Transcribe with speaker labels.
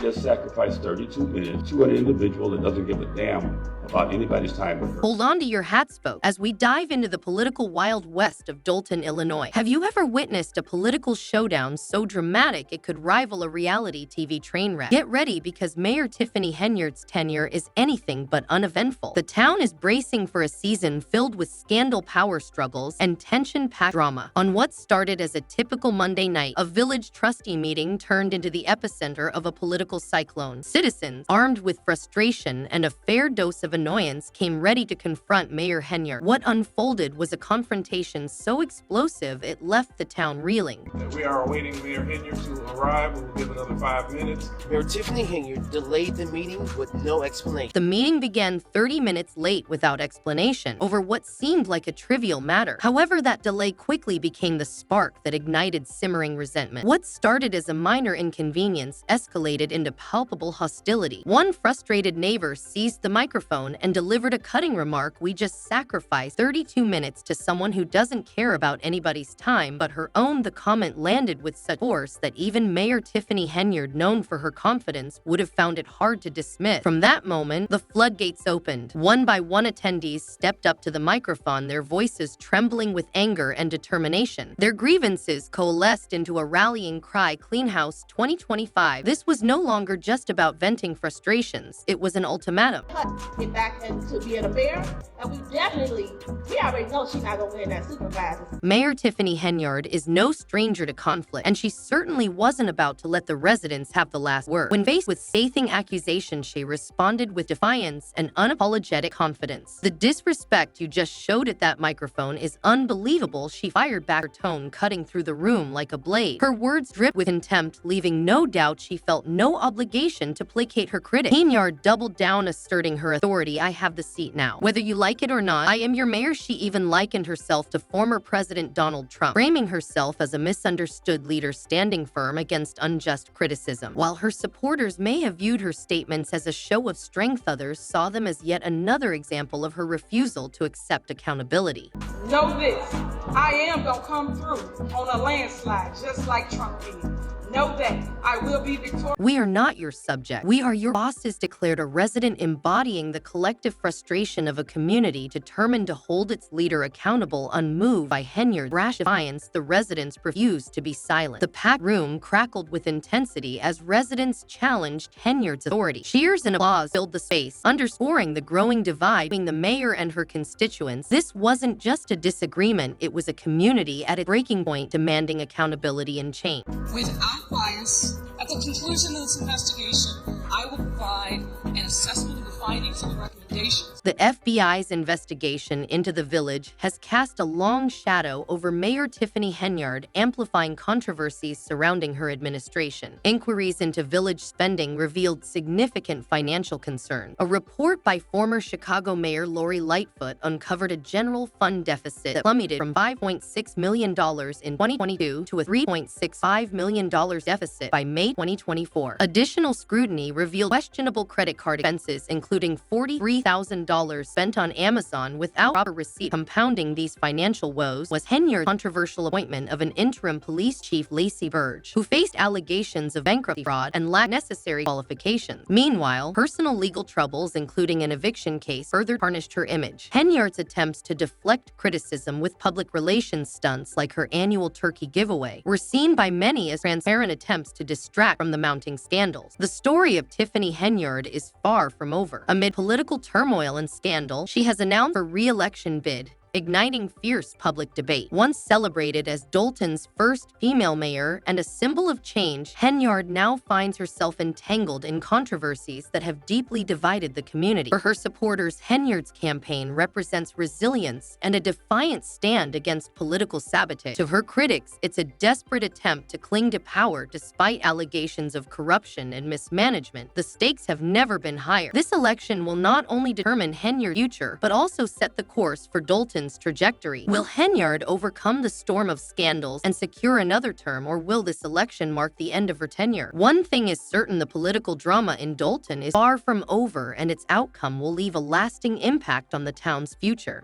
Speaker 1: just sacrificed 32 minutes to an individual that doesn't give a damn about anybody's time with her.
Speaker 2: Hold on to your hats, folks, as we dive into the political Wild West of Dolton, Illinois. Have you ever witnessed a political showdown so dramatic it could rival a reality TV train wreck? Get ready, because Mayor Tiffany Henyard's tenure is anything but uneventful. The town is bracing for a season filled with scandal, power struggles, and tension-packed drama. On what started as a typical Monday night, a village trustee meeting turned into the epicenter of a political cyclone. Citizens, armed with frustration and a fair dose of annoyance, came ready to confront Mayor Henyard. What unfolded was a confrontation so explosive it left the town reeling.
Speaker 3: We are awaiting Mayor Henyard to arrive. We'll give another 5 minutes.
Speaker 4: Mayor Tiffany Henyard delayed the meeting with no explanation.
Speaker 2: The meeting began 30 minutes late without explanation over what seemed like a trivial matter. However, that delay quickly became the spark that ignited simmering resentment. What started as a minor inconvenience escalated into palpable hostility. One frustrated neighbor seized the microphone and delivered a cutting remark: "We just sacrificed 32 minutes to someone who doesn't care about anybody's time but her own." The comment landed with such force that even Mayor Tiffany Henyard, known for her confidence, would have found it hard to dismiss. From that moment, the floodgates opened. One by one, attendees stepped up to the microphone, their voices trembling with anger and determination. Their grievances coalesced into a rallying cry: "Clean House 2025." This was no longer just about venting frustrations. It was an ultimatum.
Speaker 5: Get back into being a mayor, and we already know she's not gonna win that supervisor.
Speaker 2: Mayor Tiffany Henyard is no stranger to conflict, and she certainly wasn't about to let the residents have the last word. When faced with scathing accusations, she responded with defiance and unapologetic confidence. "The disrespect you just showed at that microphone is unbelievable," she fired back, her tone cutting through the room like a blade. Her words dripped with contempt, leaving no doubt she felt no obligation to placate her critics. Henyard doubled down, asserting her authority. "I have the seat now. Whether you like it or not, I am your mayor." She even likened herself to former President Donald Trump, framing herself as a misunderstood leader standing firm against unjust criticism. While her supporters may have viewed her statements as a show of strength, others saw them as yet another example of her refusal to accept accountability.
Speaker 6: Know this, I am gonna come through on a landslide just like Trump did. Know that I will be victorious.
Speaker 2: "We are not your subject. We are your bosses," declared a resident, embodying the collective frustration of a community determined to hold its leader accountable. Unmoved by Henyard's rash defiance, the residents refused to be silent. The packed room crackled with intensity as residents challenged Henyard's authority. Cheers and applause filled the space, underscoring the growing divide between the mayor and her constituents. This wasn't just a disagreement, it was a community at its breaking point, demanding accountability and change.
Speaker 7: Without bias, at the conclusion of this investigation, I will provide an assessment of the findings and the recommendations.
Speaker 2: The FBI's investigation into the village has cast a long shadow over Mayor Tiffany Henyard, amplifying controversies surrounding her administration. Inquiries into village spending revealed significant financial concern. A report by former Chicago Mayor Lori Lightfoot uncovered a general fund deficit that plummeted from $5.6 million in 2022 to a $3.65 million deficit by May 2024. Additional scrutiny revealed questionable credit card expenses, including $43,000 spent on Amazon without proper receipt. Compounding these financial woes was Henyard's controversial appointment of an interim police chief, Lacey Burge, who faced allegations of bankruptcy fraud and lacked necessary qualifications. Meanwhile, personal legal troubles, including an eviction case, further tarnished her image. Henyard's attempts to deflect criticism with public relations stunts like her annual turkey giveaway were seen by many as transparent attempts to distract from the mounting scandals. The story of Tiffany Henyard is far from over. Amid political turmoil and scandal, she has announced her re-election bid, igniting fierce public debate. Once celebrated as Dolton's first female mayor and a symbol of change, Henyard now finds herself entangled in controversies that have deeply divided the community. For her supporters, Henyard's campaign represents resilience and a defiant stand against political sabotage. To her critics, it's a desperate attempt to cling to power despite allegations of corruption and mismanagement. The stakes have never been higher. This election will not only determine Henyard's future, but also set the course for Dolton's trajectory. Will Henyard overcome the storm of scandals and secure another term, or will this election mark the end of her tenure? One thing is certain: the political drama in Dolton is far from over, and its outcome will leave a lasting impact on the town's future.